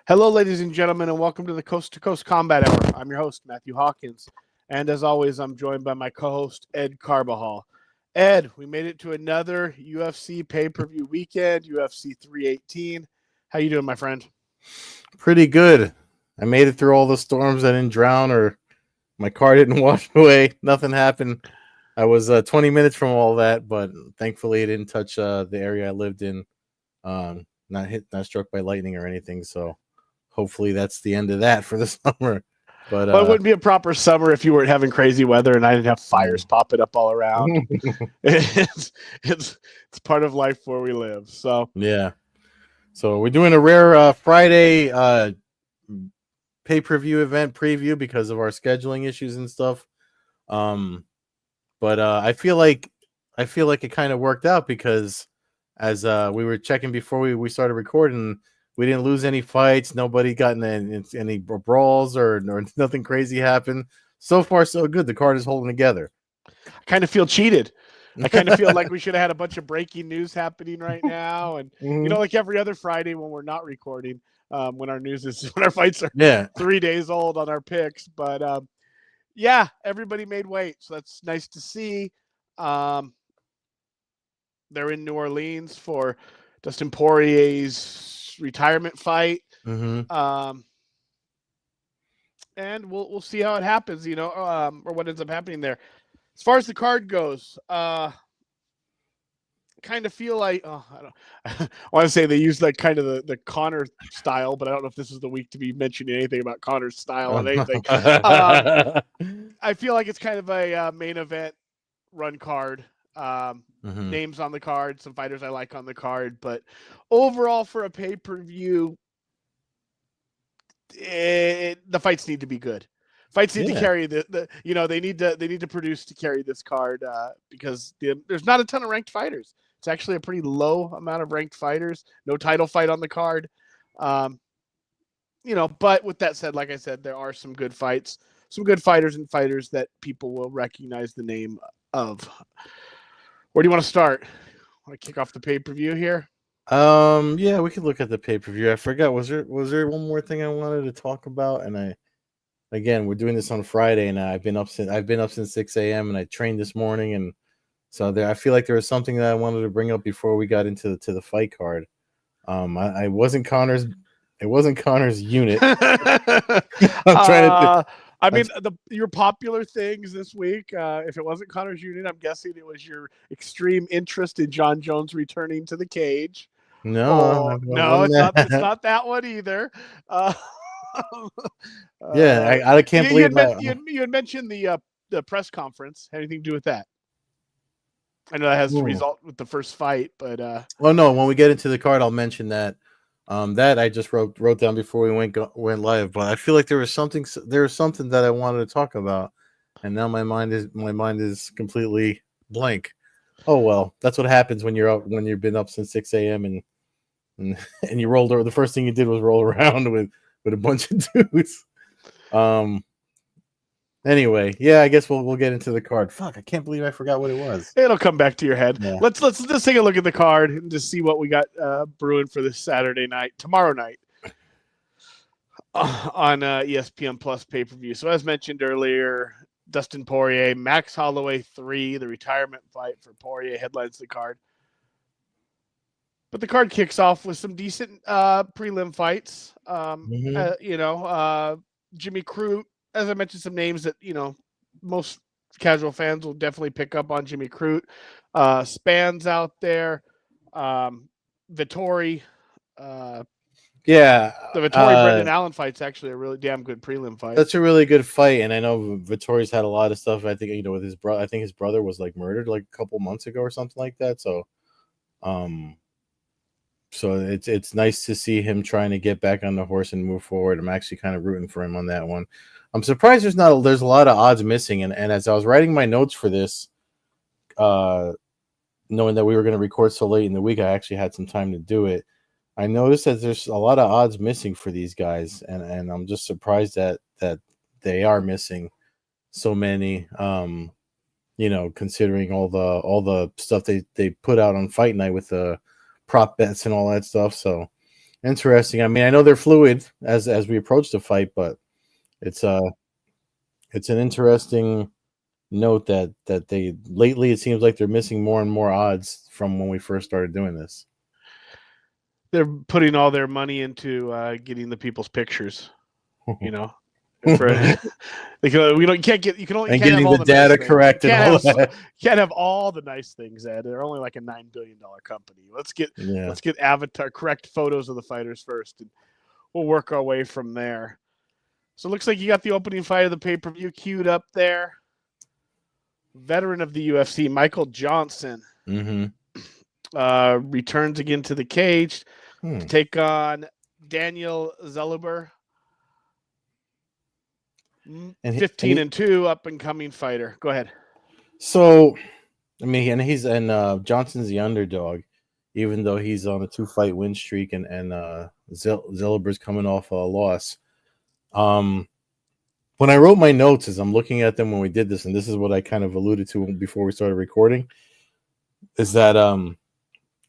Hello, ladies and gentlemen, and welcome to the Coast-to-Coast Combat Hour. I'm your host, Matthew Hawkins, and as always, I'm joined by my co-host, Ed Carbajal. Ed, we made it to another UFC pay-per-view weekend, UFC 318. How you doing, my friend? Pretty good. I made it through all the storms. I didn't drown or my car didn't wash away. Nothing happened. I was 20 minutes from all that, but thankfully it didn't touch the area I lived in. Not struck by lightning or anything. So hopefully that's the end of that for the summer. But Well, it wouldn't be a proper summer if you weren't having crazy weather and I didn't have fires popping up all around. it's part of life where we live. So yeah. So we're doing a rare Friday pay-per-view event preview because of our scheduling issues and stuff. But I feel like it kind of worked out because as we were checking before we started recording, we didn't lose any fights. Nobody got in any brawls or nothing crazy happened. So far, so good. The card is holding together. I kind of feel cheated. I kind of feel like we should have had a bunch of breaking news happening right now. And, you know, like every other Friday when we're not recording, when our fights are 3 days old on our picks. But, yeah, everybody made weight. So that's nice to see. They're in New Orleans for Dustin Poirier's retirement fight. And we'll see how it happens, you know, or what ends up happening there. As far as the card goes, kind of feel like I want to say they use like kind of the Conor style, but I don't know if this is the week to be mentioning anything about Conor's style on anything. I feel like it's kind of a main event run card. Names on the card, some fighters I like on the card, but overall for a pay-per-view, the fights need to be good. Fights need to carry the you know, they need to produce to carry this card because there's not a ton of ranked fighters. It's actually a pretty low amount of ranked fighters. No title fight on the card. You know, but with that said, like I said, there are some good fights, some good fighters and fighters that people will recognize the name of. Where do you want to start? Want to kick off the pay-per-view here? Yeah, we could look at the pay-per-view. I forgot. Was there one more thing I wanted to talk about? And again, we're doing this on Friday, and I've been up since 6 a.m. and I trained this morning, and so I feel like there was something that I wanted to bring up before we got into the fight card. It wasn't Conor's unit. I'm trying to. I mean, your popular things this week. If it wasn't Conor's unit, I'm guessing it was your extreme interest in John Jones returning to the cage. No, no, it's not that one either. Yeah, I can't believe that. You had mentioned the press conference. Anything to do with that? I know that has to result with the first fight, but well, no. When we get into the card, I'll mention that. That I just wrote down before we went live. But I feel like there was something that I wanted to talk about, and now my mind is completely blank. Oh well, that's what happens when you've been up since 6 a.m. and you rolled over. The first thing you did was roll around with a bunch of dudes. Anyway, yeah, I guess we'll get into the card. Fuck, I can't believe I forgot what it was. It'll come back to your head. Yeah. Let's just take a look at the card and just see what we got brewing for this tomorrow night on ESPN Plus pay-per-view. So as mentioned earlier, Dustin Poirier, Max Holloway 3, the retirement fight for Poirier headlines the card. But the card kicks off with some decent prelim fights. You know, Jimmy Crute, as I mentioned, some names that, you know, most casual fans will definitely pick up on. Jimmy Crute, Span's out there, Vettori. The Vettori Brendan Allen fight's actually a really damn good prelim fight. That's a really good fight, and I know Vettori's had a lot of stuff. I think, you know, with his brother. I think his brother was like murdered like a couple months ago or something like that. So, so it's nice to see him trying to get back on the horse and move forward. I'm actually kind of rooting for him on that one. I'm surprised there's a lot of odds missing, and as I was writing my notes for this, knowing that we were going to record so late in the week, I actually had some time to do it. I noticed that there's a lot of odds missing for these guys, and I'm just surprised that they are missing so many. You know, considering all the stuff they put out on Fight Night with the prop bets and all that stuff. So Interesting. I mean, I know they're fluid as we approach the fight, but it's an interesting note that they lately it seems like they're missing more and more odds from when we first started doing this. They're putting all their money into getting the people's pictures, you know. For can't have getting all the the data nice things. correct and all that. Can't have all the nice things, Ed. They're only like a $9 billion company. Let's get avatar correct photos of the fighters first, and we'll work our way from there. So it looks like you got the opening fight of the pay-per-view queued up there. Veteran of the UFC, Michael Johnson, returns again to the cage to take on Daniel Zellhuber. 15-2, up and coming fighter. Go ahead. So, I mean, and Johnson's the underdog, even though he's on a 2-fight win streak, and Zellhuber's coming off a loss. When I wrote my notes, as I'm looking at them when we did this, and this is what I kind of alluded to before we started recording, is that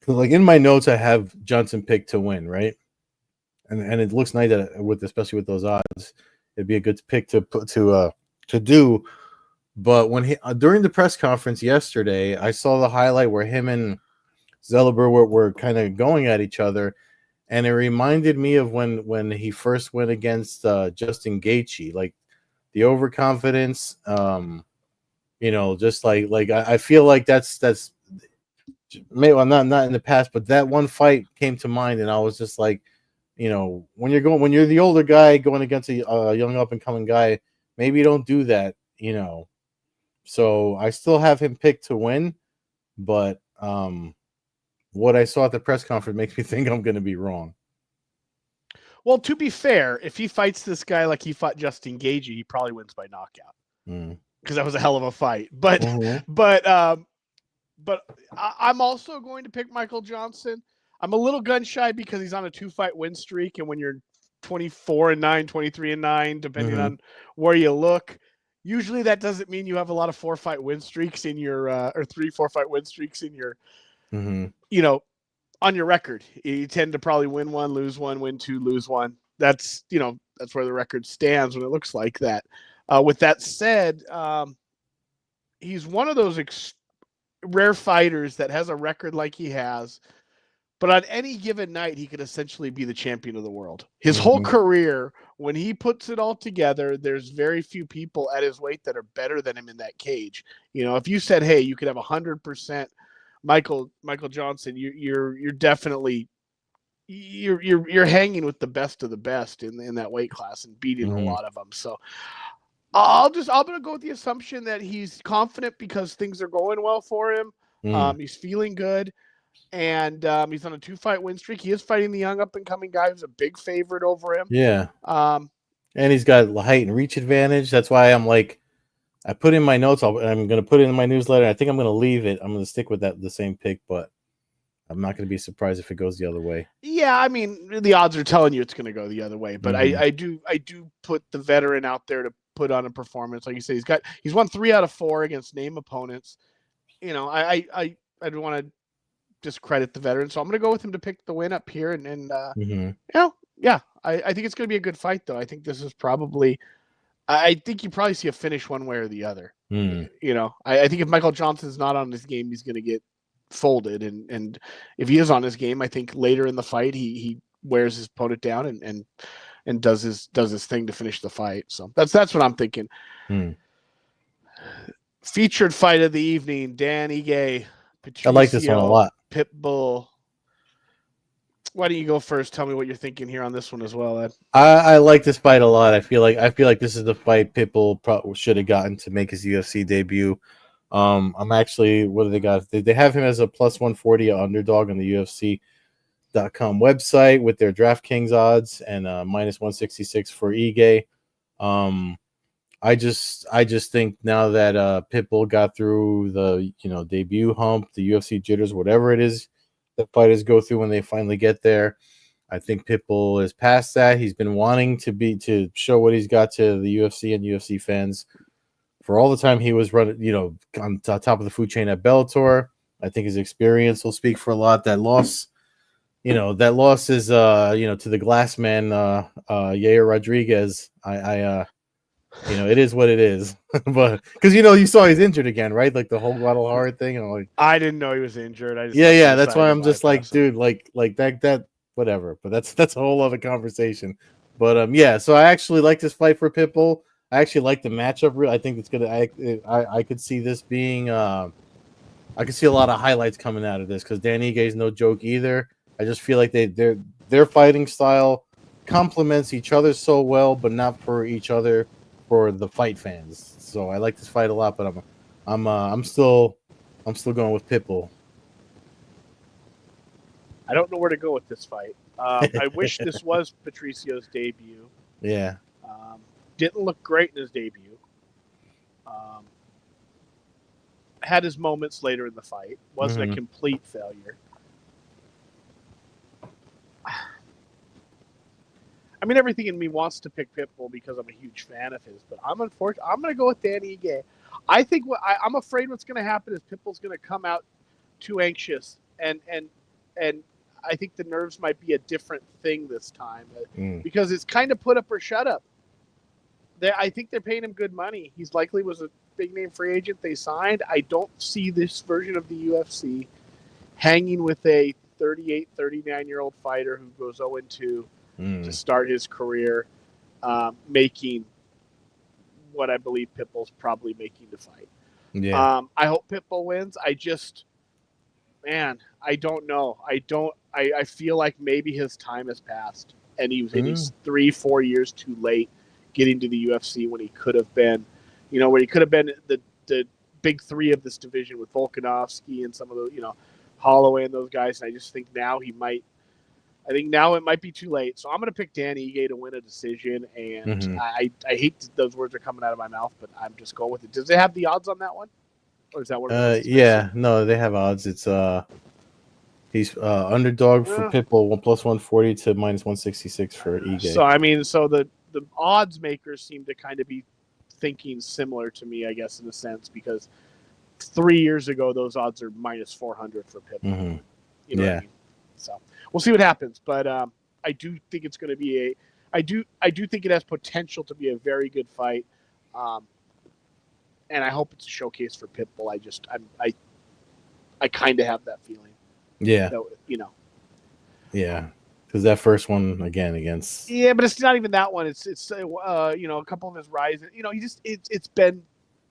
like in my notes I have Johnson picked to win, right? And it looks nice that especially with those odds, it'd be a good pick to do. But when during the press conference yesterday, I saw the highlight where him and Zellhuber were kind of going at each other, and it reminded me of when he first went against Justin Gaethje, like the overconfidence. Just like I feel like that's maybe not in the past, but that one fight came to mind, and I was just like, when you're the older guy going against a young up and coming guy, maybe you don't do that, So I still have him picked to win, but what I saw at the press conference makes me think I'm going to be wrong. Well, to be fair, if he fights this guy like he fought Justin Gaethje, he probably wins by knockout because that was a hell of a fight. But I'm also going to pick Michael Johnson. I'm a little gun shy because he's on a 2-fight win streak, and when you're 24-9, 23-9, depending on where you look, usually that doesn't mean you have a lot of 4-fight win streaks in your or 3-4-fight win streaks in your on your record. You tend to probably win 1, lose 1, win 2, lose 1. That's where the record stands when it looks like that. With that said, he's one of those rare fighters that has a record like he has, but on any given night, he could essentially be the champion of the world. His whole career, when he puts it all together, there's very few people at his weight that are better than him in that cage. If you said, hey, you could have 100% Michael Johnson, you're definitely you're hanging with the best of the best in that weight class and beating a lot of them. So I'm gonna go with the assumption that he's confident because things are going well for him. He's feeling good, and he's on a 2-fight win streak. He is fighting the young up and coming guy who's a big favorite over him. Yeah. And he's got height and reach advantage. That's why I'm like, I put in my notes. I'm going to put it in my newsletter. I think I'm going to leave it. I'm going to stick with the same pick, but I'm not going to be surprised if it goes the other way. Yeah, I mean, the odds are telling you it's going to go the other way, but I do put the veteran out there to put on a performance. Like you say, he's won 3 out of 4 against name opponents. I don't want to discredit the veteran, so I'm going to go with him to pick the win up here. I think it's going to be a good fight, though. I think this is probably. I think you probably see a finish one way or the other. I think if Michael Johnson's not on his game, he's going to get folded. And if he is on his game, I think later in the fight, he wears his opponent down and does his thing to finish the fight. So that's what I'm thinking. Featured fight of the evening, Dan Ige. I like this one a lot. Pitbull. Why don't you go first? Tell me what you're thinking here on this one as well, Ed. I like this fight a lot. I feel like this is the fight Pitbull probably should have gotten to make his UFC debut. I'm actually, what do they got? They have him as a +140 underdog on the UFC.com website with their DraftKings odds and -166 for Ige. I just think now that Pitbull got through the debut hump, the UFC jitters, whatever it is that fighters go through when they finally get there, I think Pitbull is past that. He's been wanting to show what he's got to the UFC and UFC fans for all the time he was running, on top of the food chain at Bellator. I think his experience will speak for a lot. That loss that loss is to the glass man, Yair Rodriguez. It is what it is. But because you saw he's injured again, right? Like the whole Guadalajara thing, and like, I didn't know he was injured. I just yeah, thought they yeah. That's why decided to I'm just like, bypass him. dude, like that whatever. But that's a whole other conversation. But yeah. So I actually like this fight for Pitbull. I actually like the matchup. I think it's gonna. I could see this being. I could see a lot of highlights coming out of this because Dan Ige is no joke either. I just feel like their fighting style complements each other so well, but not for each other, for the fight fans. So I like this fight a lot, but I'm still going with Pitbull. I don't know where to go with this fight. I wish this was Patricio's debut. Yeah. Didn't look great in his debut. Had his moments later in the fight. Wasn't a complete failure. I mean, everything in me wants to pick Pitbull because I'm a huge fan of his, but I'm unfortunate. I'm going to go with Danny Ige. I think I'm afraid what's going to happen is Pitbull's going to come out too anxious, and I think the nerves might be a different thing this time because it's kind of put up or shut up. I think they're paying him good money. He's likely was a big name free agent they signed. I don't see this version of the UFC hanging with a 38, 39-year-old fighter who goes 0-2 to start his career, making what I believe Pitbull's probably making to fight. Yeah. I hope Pitbull wins. I don't know. I feel like maybe his time has passed, and he's 3-4 years too late getting to the UFC when he could have been, when he could have been the big three of this division with Volkanovski and some of the, Holloway and those guys. And I just think now it might be too late. So I'm going to pick Dan Ige to win a decision. And I hate that those words are coming out of my mouth, but I'm just going with it. Does it have the odds on that one? Or is that what it was? Yeah, no, they have odds. It's he's underdog for Pitbull, 1+140 to -166 for Ige. So the odds makers seem to kind of be thinking similar to me, I guess, in a sense, because 3 years ago those odds are -400 for Pitbull. What I mean? So we'll see what happens, but I do think it's going to be I do think it has potential to be a very good fight, and I hope it's a showcase for Pitbull. I kind of have that feeling. Yeah. That, Yeah. Because that first one again against. Yeah, but it's not even that one. It's a couple of his rises. It's been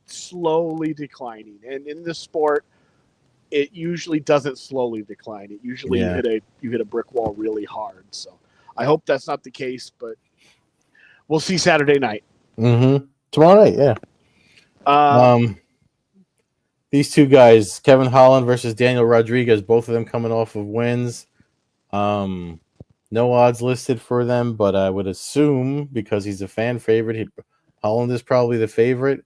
slowly declining, and in this sport, it usually doesn't slowly decline. It usually you hit a brick wall really hard. So I hope that's not the case, but we'll see Saturday night. Tomorrow night, yeah. These two guys, Kevin Holland versus Daniel Rodriguez, both of them coming off of wins. No odds listed for them, but I would assume because he's a fan favorite, Holland is probably the favorite.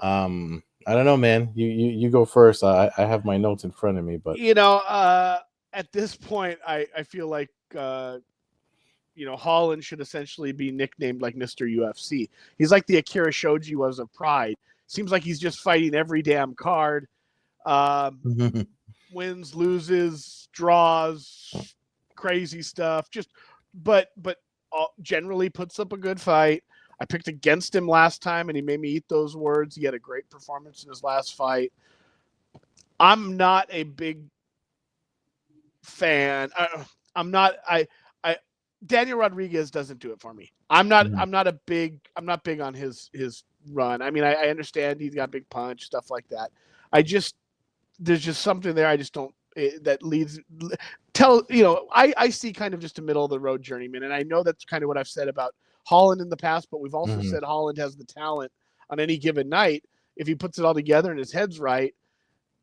I don't know, man. You go first. I have my notes in front of me, but at this point, I feel like Holland should essentially be nicknamed like Mr. UFC. He's like the Akira Shoji was of Pride. Seems like he's just fighting every damn card. Wins, loses, draws, crazy stuff. But generally puts up a good fight. I picked against him last time, and he made me eat those words. He had a great performance in his last fight. I'm not a big fan. Daniel Rodriguez doesn't do it for me. I'm not big on his run. I mean, I understand he's got a big punch, stuff like that. There's just something there. I just don't. That leads. I see kind of just a middle of the road journeyman, and I know that's kind of what I've said about Holland in the past, but we've also said Holland has the talent on any given night if he puts it all together and his head's right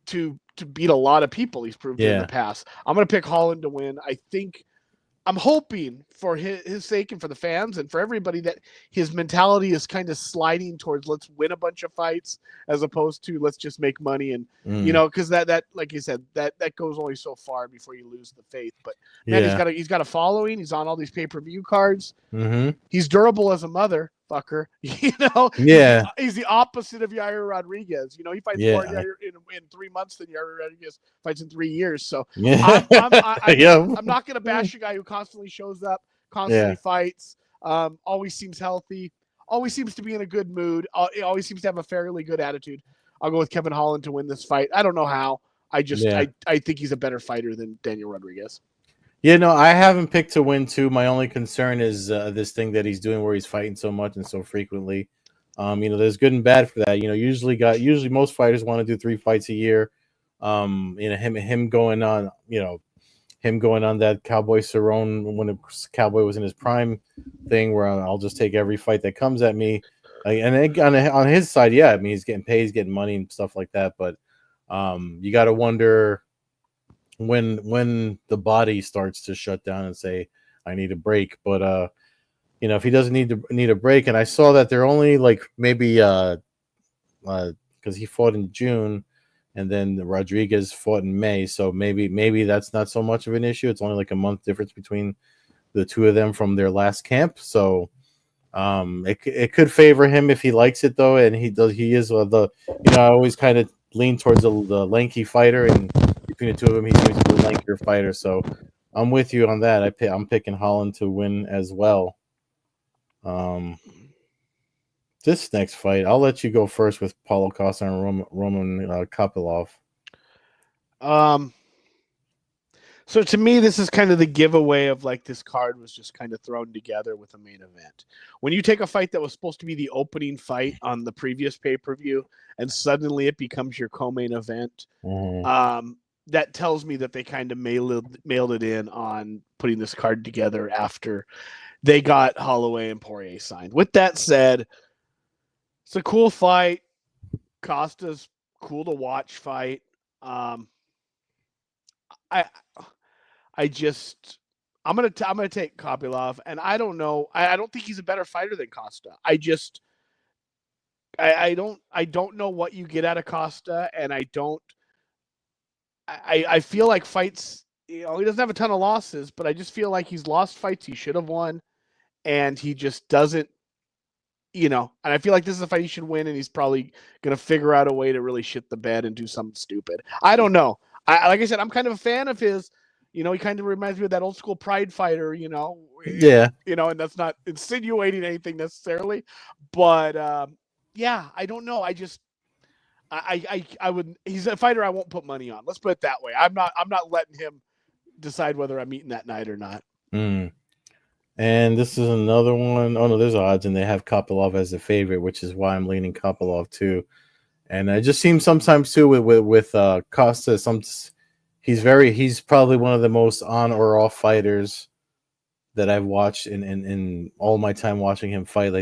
to beat a lot of people. He's proved in the past. I'm going to pick Holland to win. I'm hoping for his sake and for the fans and for everybody that his mentality is kind of sliding towards let's win a bunch of fights as opposed to let's just make money. And, because that, like you said, that goes only so far before you lose the faith. But man, he's got a following. He's on all these pay-per-view cards. He's durable as a mother. fucker. You know, Yeah. he's the opposite of Yair Rodriguez. You know, he fights more Yeah. in 3 months than Yair Rodriguez fights in 3 years. So Yeah. I'm not going to bash a guy who constantly shows up, constantly Yeah. fights, always seems healthy, always seems to be in a good mood, always seems to have a fairly good attitude. I'll go with Kevin Holland to win this fight. I don't know how. Yeah. I think he's a better fighter than Daniel Rodriguez. Yeah, no, I haven't picked to win too. My only concern is this thing that he's doing where he's fighting so much and so frequently. There's good and bad for that. Usually most fighters want to do 3 fights a year. Him going on, him going on that Cowboy Cerrone when Cowboy was in his prime thing, where I'll just take every fight that comes at me. On his side, yeah, I mean he's getting paid, he's getting money and stuff like that. But you got to wonder when the body starts to shut down and say I need a break. But if he doesn't need a break, and I saw that they're only like maybe because he fought in June and then Rodriguez fought in May, so maybe that's not so much of an issue. It's only like a month difference between the two of them from their last camp, so it could favor him if he likes it though, and he is I always kind of lean towards the lanky fighter, and between the two of them, he's the lankier fighter. So I'm with you on that. I'm picking Holland to win as well. This next fight, I'll let you go first with Paulo Costa and Roman Kopylov. So to me, this is kind of the giveaway of like this card was just kind of thrown together with a main event. When you take a fight that was supposed to be the opening fight on the previous pay-per-view and suddenly it becomes your co-main event, that tells me that they kind of mailed it in on putting this card together after they got Holloway and Poirier signed. With that said, it's a cool fight. Costa's cool to watch fight. I'm gonna take Kopylov, and I don't know. I don't think he's a better fighter than Costa. I don't know what you get out of Costa, and I feel like fights. He doesn't have a ton of losses, but I just feel like he's lost fights he should have won, and he just doesn't. And I feel like this is a fight he should win, and he's probably going to figure out a way to really shit the bed and do something stupid. I don't know. Like I said, I'm kind of a fan of his. He kind of reminds me of that old school Pride fighter, Yeah. And that's not insinuating anything necessarily. But, yeah, I don't know. I would. He's a fighter I won't put money on. Let's put it that way. I'm not letting him decide whether I'm eating that night or not. And this is another one. Oh no, there's odds, and they have Kopylov as a favorite, which is why I'm leaning Kopylov too. And it just seems sometimes too with Costa, he's probably one of the most on or off fighters that I've watched in all my time watching him fight.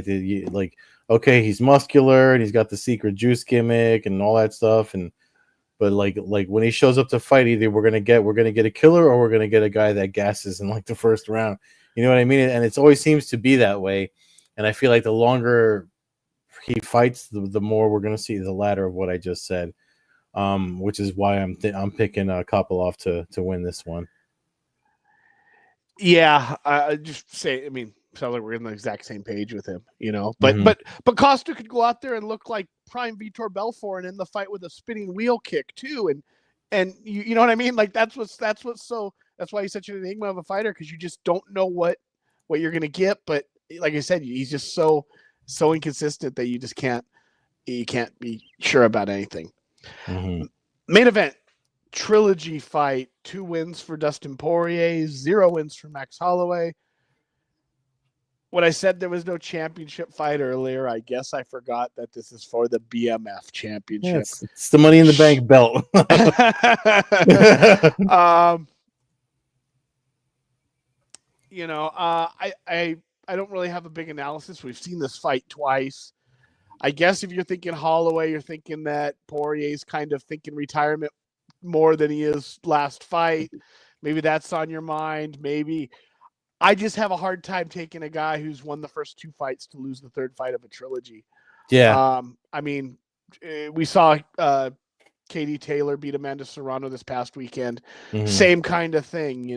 Okay, he's muscular and he's got the secret juice gimmick and all that stuff, but like when he shows up to fight, either we're gonna get a killer or we're gonna get a guy that gasses in like the first round. You know what I mean? And it always seems to be that way. And I feel like the longer he fights, the more we're going to see the latter of what I just said, which is why I'm picking Kopylov to win this one. Yeah, I just say. I mean, sounds like we're on the exact same page with him, But Costa could go out there and look like prime Vitor Belfort and end the fight with a spinning wheel kick too, and you know what I mean? Like that's why he's such an enigma of a fighter, because you just don't know what you're gonna get. But like I said, he's just so inconsistent that you can't be sure about anything. Main event, trilogy fight: 2 wins for Dustin Poirier, 0 wins for Max Holloway. When I said there was no championship fight earlier, I guess I forgot that this is for the BMF championship. Yes, it's the Money in the Bank belt. I don't really have a big analysis. We've seen this fight twice. I guess if you're thinking Holloway, you're thinking that Poirier's kind of thinking retirement more than he is last fight. Maybe that's on your mind. Maybe. I just have a hard time taking a guy who's won the first 2 fights to lose the 3rd fight of a trilogy. Yeah. I mean, we saw Katie Taylor beat Amanda Serrano this past weekend. Same kind of thing,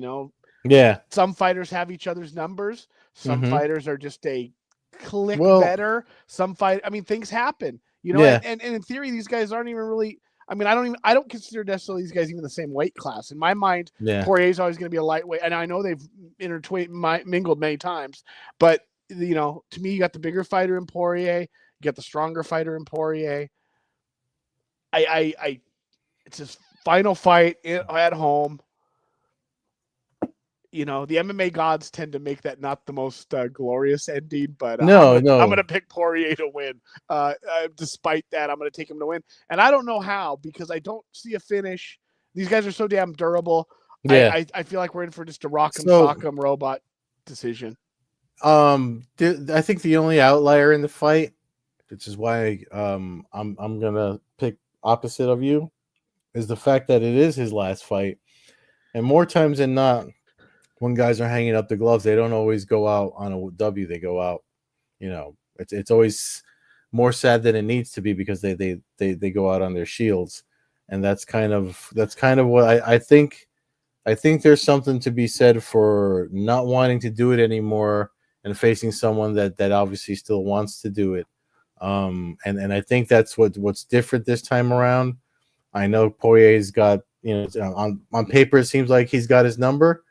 Yeah. Some fighters have each other's numbers. Some fighters are just a click Well, better. Some fight. I mean, things happen. You know, yeah, and in theory, these guys aren't even really. I mean, I don't consider necessarily these guys even the same weight class. In my mind, yeah. Poirier's always going to be a lightweight, and I know they've mingled many times. But you know, to me, you got the bigger fighter in Poirier, you got the stronger fighter in Poirier. It's his final fight at home. You know, the MMA gods tend to make that not the most glorious ending, but No, I'm no. gonna pick Poirier to win. Despite that, I'm gonna take him to win, and I don't know how because I don't see a finish. These guys are so damn durable. Yeah. I feel like we're in for just a rock'em So, sock'em robot decision. I think the only outlier in the fight, which is why I'm gonna pick opposite of you, is the fact that it is his last fight, and more times than not, when guys are hanging up the gloves, they don't always go out on a W. They go out, you know, it's always more sad than it needs to be because they go out on their shields, and that's kind of what I think. I think there's something to be said for not wanting to do it anymore and facing someone that obviously still wants to do it. And I think that's what's different this time around. I know Poirier's got, on paper it seems like he's got his number.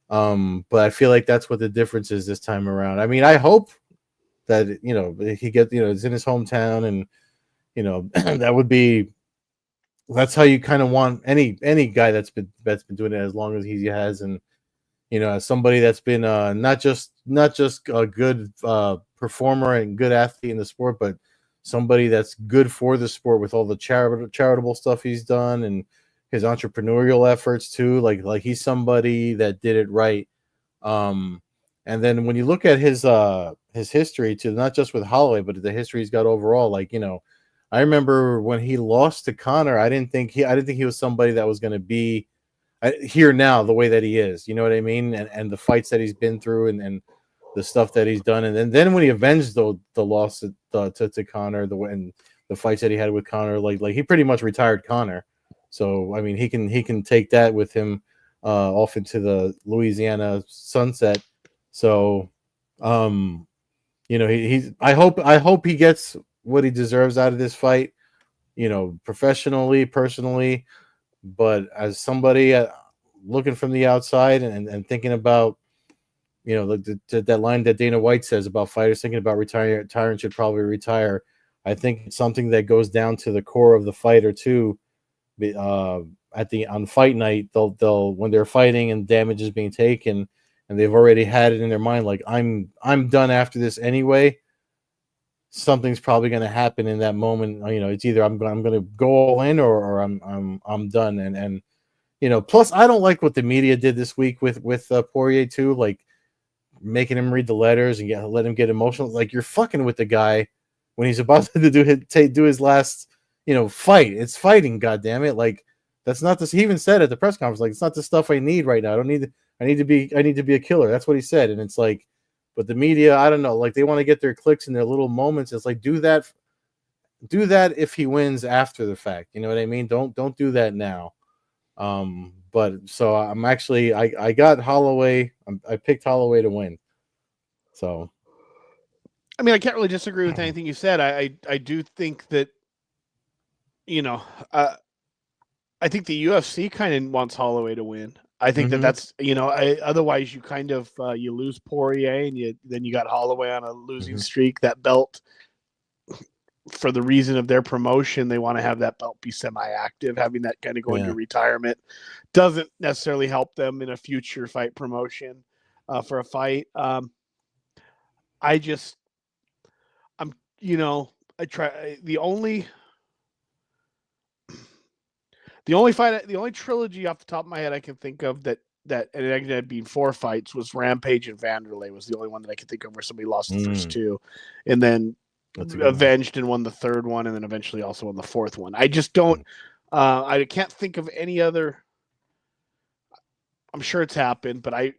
But I feel like that's what the difference is this time around. I mean, I hope that he gets, it's in his hometown, and that would be, that's how you kind of want any guy that's been doing it as long as he has, and as somebody that's been not just a good performer and good athlete in the sport, but somebody that's good for the sport with all the charitable stuff he's done and his entrepreneurial efforts too. Like he's somebody that did it right. And then when you look at his history too, not just with Holloway, but the history he's got overall, I remember when he lost to Conor, I didn't think he was somebody that was going to be here now the way that he is. You know what I mean? And the fights that he's been through, and the stuff that he's done, and then when he avenged the loss to Conor, and the fights that he had with Conor, like he pretty much retired Conor. So I mean, he can take that with him off into the Louisiana sunset. So, he's. I hope he gets what he deserves out of this fight. Professionally, personally, but as somebody looking from the outside and thinking about, that line that Dana White says about fighters thinking about retiring should probably retire. I think it's something that goes down to the core of the fighter too. On fight night, they'll when they're fighting and damage is being taken, and they've already had it in their mind, like I'm done after this anyway. Something's probably going to happen in that moment. It's either I'm going to go all in, or I'm done. And plus I don't like what the media did this week with Poirier too, like making him read the letters and let him get emotional. Like, you're fucking with the guy when he's about to do his last fight. It's fighting, goddammit. Like, that's not this. He even said at the press conference, like, it's not the stuff I need right now. I need to be a killer. That's what he said. And it's like, but the media, I don't know, like, they want to get their clicks in their little moments. It's like, do that if he wins after the fact. You know what I mean? Don't do that now. But so I'm actually, I got Holloway. I picked Holloway to win. So, I mean, I can't really disagree with anything you said. I do think that, I think the UFC kind of wants Holloway to win. I think that's otherwise you kind of you lose Poirier, and then you got Holloway on a losing streak. That belt, for the reason of their promotion, they want to have that belt be semi-active. Having that kind of go into retirement doesn't necessarily help them in a future fight promotion for a fight. I try the only trilogy off the top of my head I can think of that and it ended up being 4 fights was Rampage and Vanderlei was the only one that I could think of where somebody lost the first 2, and then avenged and won the 3rd one, and then eventually also won the 4th one. I just don't. I can't think of any other. I'm sure it's happened, but I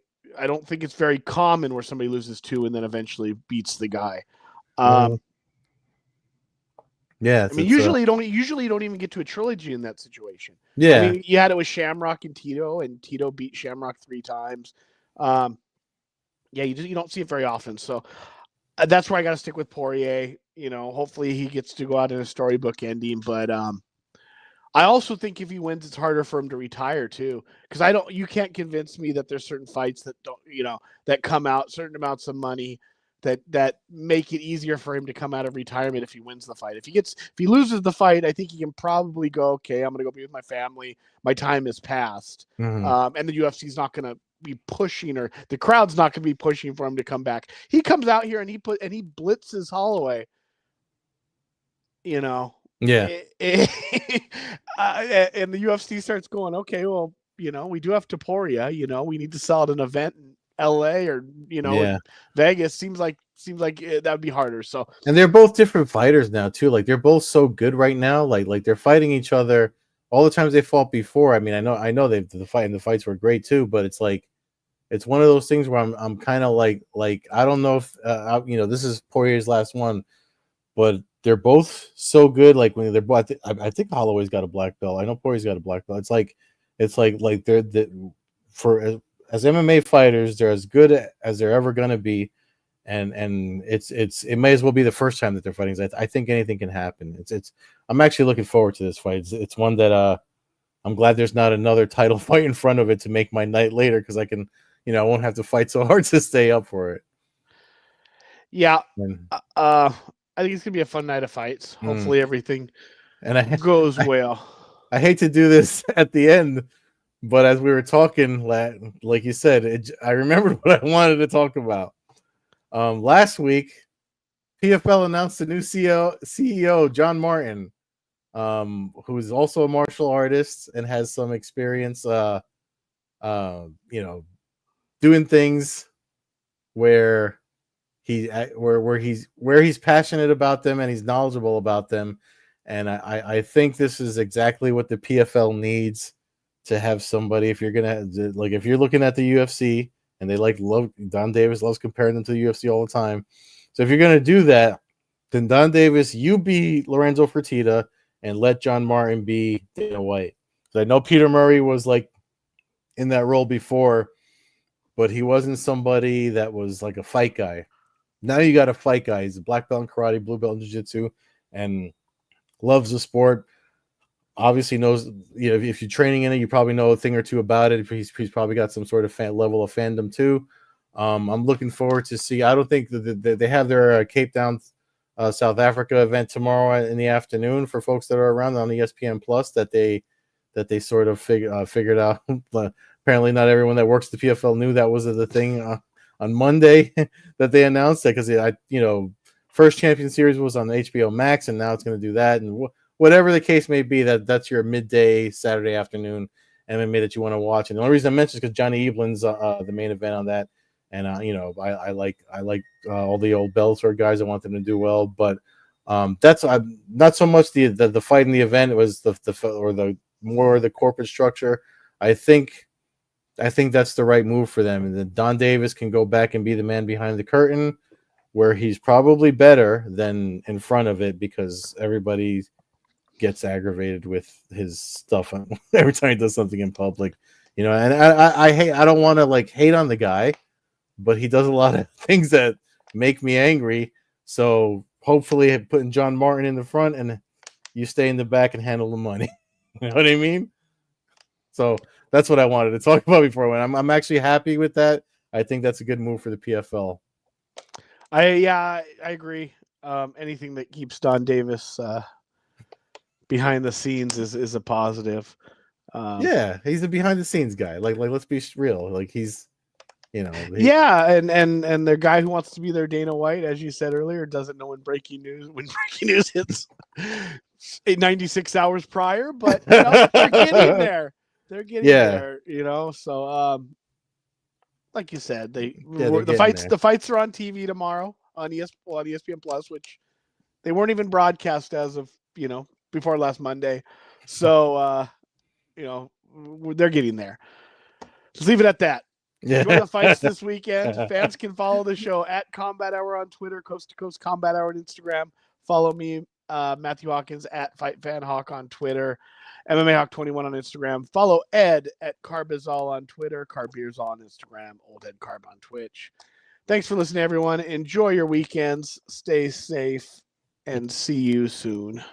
don't think it's very common where somebody loses 2 and then eventually beats the guy. Yeah, I mean, usually you don't even get to a trilogy in that situation. Yeah, I mean, you had it with Shamrock and Tito beat Shamrock 3 times. Yeah, you don't see it very often. So That's where I got to stick with Poirier. Hopefully he gets to go out in a storybook ending. But I also think if he wins, it's harder for him to retire too. Because you can't convince me that there's certain fights that don't, that come out certain amounts of money that make it easier for him to come out of retirement if he wins the fight. If he loses the fight, I think he can probably go, okay, I'm going to go be with my family. My time has passed. And the UFC is not going to be pushing, or the crowd's not going to be pushing for him to come back. He comes out here and he blitzes Holloway. Yeah. And the UFC starts going, okay, well, we do have Taporia. We need to sell at an event in LA or in Vegas. Seems like that would be harder. So, and they're both different fighters now too. Like they're both so good right now. Like they're fighting each other all the times they fought before. I mean, I know the fights were great too, but it's like it's one of those things where I'm kind of like I don't know if this is Poirier's last one, but they're both so good. Like when they're both, I think Holloway's got a black belt. I know Poirier's got a black belt. It's like they're for as MMA fighters, they're as good as they're ever gonna be, and it may as well be the first time that they're fighting. I think anything can happen. I'm actually looking forward to this fight. It's one that I'm glad there's not another title fight in front of it to make my night later because I can I won't have to fight so hard to stay up for it. Yeah. I think it's gonna be a fun night of fights. Hopefully everything goes well. I hate to do this at the end, but as we were talking, like you said, I remembered what I wanted to talk about. Last week, PFL announced a new CEO, John Martin, who is also a martial artist and has some experience, doing things where he's passionate about them and he's knowledgeable about them, and I think this is exactly what the PFL needs to have somebody. If you're looking at the UFC and Don Davis loves comparing them to the UFC all the time, so if you're gonna do that, then Don Davis, you be Lorenzo Fertitta and let John Martin be Dana White. So I know Peter Murray was like in that role before, but he wasn't somebody that was like a fight guy. Now you got a fight guy. He's a black belt in karate, blue belt in jiu-jitsu, and loves the sport. Obviously knows, if you're training in it, you probably know a thing or two about it. He's probably got some sort of level of fandom too. I'm looking forward to see. I don't think that they have their Cape Town, South Africa event tomorrow in the afternoon for folks that are around on ESPN Plus that they sort of figured out. Apparently, not everyone that works the PFL knew that was the thing on Monday that they announced that, because First Champion Series was on HBO Max, and now it's going to do that, and whatever the case may be, that's your midday Saturday afternoon MMA that you want to watch. And the only reason I mentioned is because Johnny Eblin's the main event on that, and I like all the old Bellator guys. I want them to do well, but that's not so much the fight in the event. It was the corporate structure. I think that's the right move for them, and then Don Davis can go back and be the man behind the curtain, where he's probably better than in front of it, because everybody gets aggravated with his stuff every time he does something in public, and I don't want to hate on the guy, but he does a lot of things that make me angry. So hopefully putting John Martin in the front and you stay in the back and handle the money. You know what I mean? So that's what I wanted to talk about before I went. I'm actually happy with that. I think that's a good move for the PFL. I agree. Anything that keeps Don Davis behind the scenes is a positive. Yeah, he's a behind the scenes guy. Like let's be real. Like he's, and the guy who wants to be their Dana White, as you said earlier, doesn't know when breaking news hits 96 hours prior, but they're getting there. They're getting there, So, like you said, the fights are on TV tomorrow on ESPN Plus, which they weren't even broadcast as of before last Monday. So, they're getting there. Just leave it at that. Yeah. Enjoy the fights this weekend. Fans can follow the show at Combat Hour on Twitter, Coast to Coast Combat Hour on Instagram. Follow me, Matthew Hawkins, at Fight Fan Hawk on Twitter, MMA Hawk 21 on Instagram. Follow Ed at Carbazol on Twitter, Carbeers on Instagram, Old Ed Carb on Twitch. Thanks for listening, everyone. Enjoy your weekends. Stay safe, and see you soon.